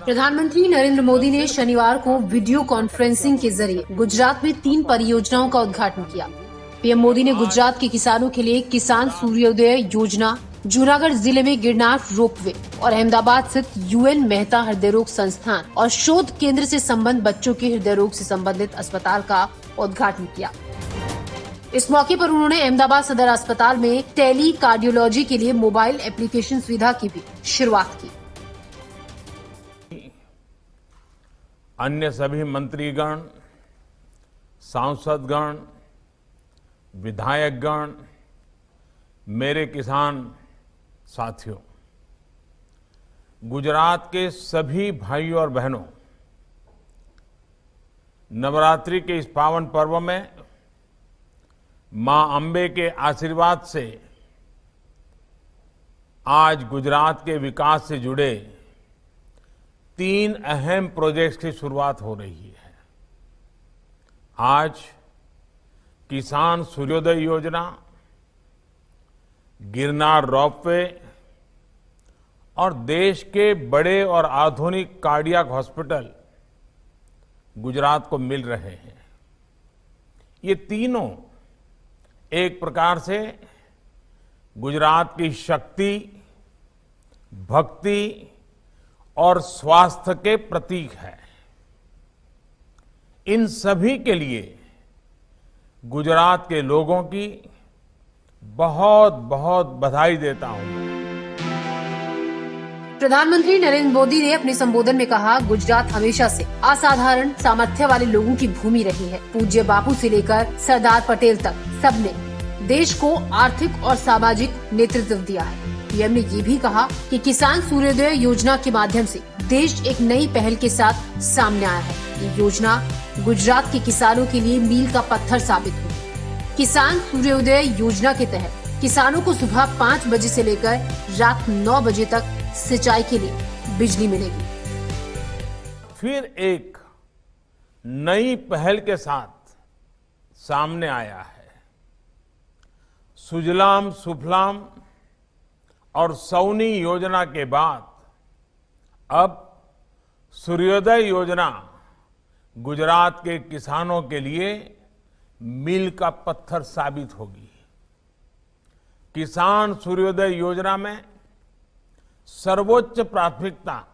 प्रधानमंत्री नरेंद्र मोदी ने शनिवार को वीडियो कॉन्फ्रेंसिंग के जरिए गुजरात में 3 परियोजनाओं का उद्घाटन किया। पीएम मोदी ने गुजरात के किसानों के लिए किसान सूर्योदय योजना, जूनागढ़ जिले में गिरनार रोपवे और अहमदाबाद स्थित UN मेहता हृदय रोग संस्थान और शोध केंद्र से संबंध बच्चों के हृदय रोग से संबंधित अस्पताल का उद्घाटन किया। इस मौके पर उन्होंने अहमदाबाद सदर अस्पताल में टेली कार्डियोलॉजी के लिए मोबाइल एप्लीकेशन सुविधा की भी शुरुआत की। अन्य सभी मंत्रीगण, सांसदगण, विधायकगण, मेरे किसान साथियों, गुजरात के सभी भाइयों और बहनों, नवरात्रि के इस पावन पर्व में मां अंबे के आशीर्वाद से आज गुजरात के विकास से जुड़े 3 अहम प्रोजेक्ट्स की शुरुआत हो रही है। आज किसान सूर्योदय योजना, गिरनार रोपवे और देश के बड़े और आधुनिक कार्डियक हॉस्पिटल गुजरात को मिल रहे हैं। ये तीनों एक प्रकार से गुजरात की शक्ति, भक्ति और स्वास्थ्य के प्रतीक है। इन सभी के लिए गुजरात के लोगों की बहुत बहुत बधाई देता हूं। प्रधानमंत्री नरेंद्र मोदी ने अपने संबोधन में कहा, गुजरात हमेशा से असाधारण सामर्थ्य वाले लोगों की भूमि रही है। पूज्य बापू से लेकर सरदार पटेल तक सबने देश को आर्थिक और सामाजिक नेतृत्व दिया है। पीएम ने ये भी कहा कि किसान सूर्योदय योजना के माध्यम से देश एक नई पहल के साथ सामने आया है। ये योजना गुजरात के किसानों के लिए मील का पत्थर साबित हुई। किसान सूर्योदय योजना के तहत किसानों को सुबह 5 बजे से लेकर रात 9 बजे तक सिंचाई के लिए बिजली मिलेगी। फिर एक नई पहल के साथ सामने आया है। सुजलाम सुफलाम और सौनी योजना के बाद अब सूर्योदय योजना गुजरात के किसानों के लिए मील का पत्थर साबित होगी। किसान सूर्योदय योजना में सर्वोच्च प्राथमिकता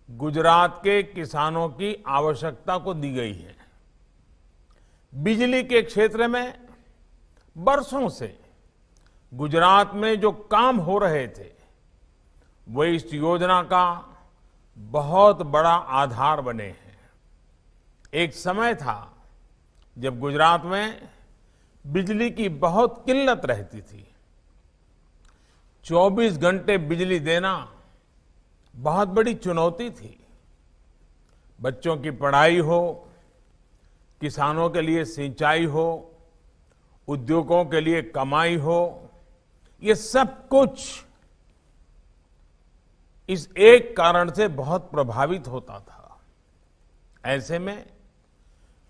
गुजरात के किसानों की आवश्यकता को दी गई है। बिजली के क्षेत्र में बरसों से गुजरात में जो काम हो रहे थे, वो इस योजना का बहुत बड़ा आधार बने हैं। एक समय था जब गुजरात में बिजली की बहुत किल्लत रहती थी। 24 घंटे बिजली देना बहुत बड़ी चुनौती थी। बच्चों की पढ़ाई हो, किसानों के लिए सिंचाई हो, उद्योगों के लिए कमाई हो, ये सब कुछ इस एक कारण से बहुत प्रभावित होता था। ऐसे में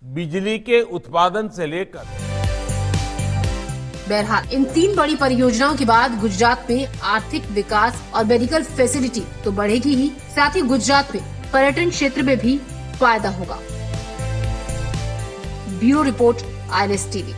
बिजली के उत्पादन से लेकर बहरहाल इन 3 बड़ी परियोजनाओं के बाद गुजरात में आर्थिक विकास और मेडिकल फैसिलिटी तो बढ़ेगी ही, साथ ही गुजरात में पर्यटन क्षेत्र में भी फायदा होगा। Bureau report, INS TV।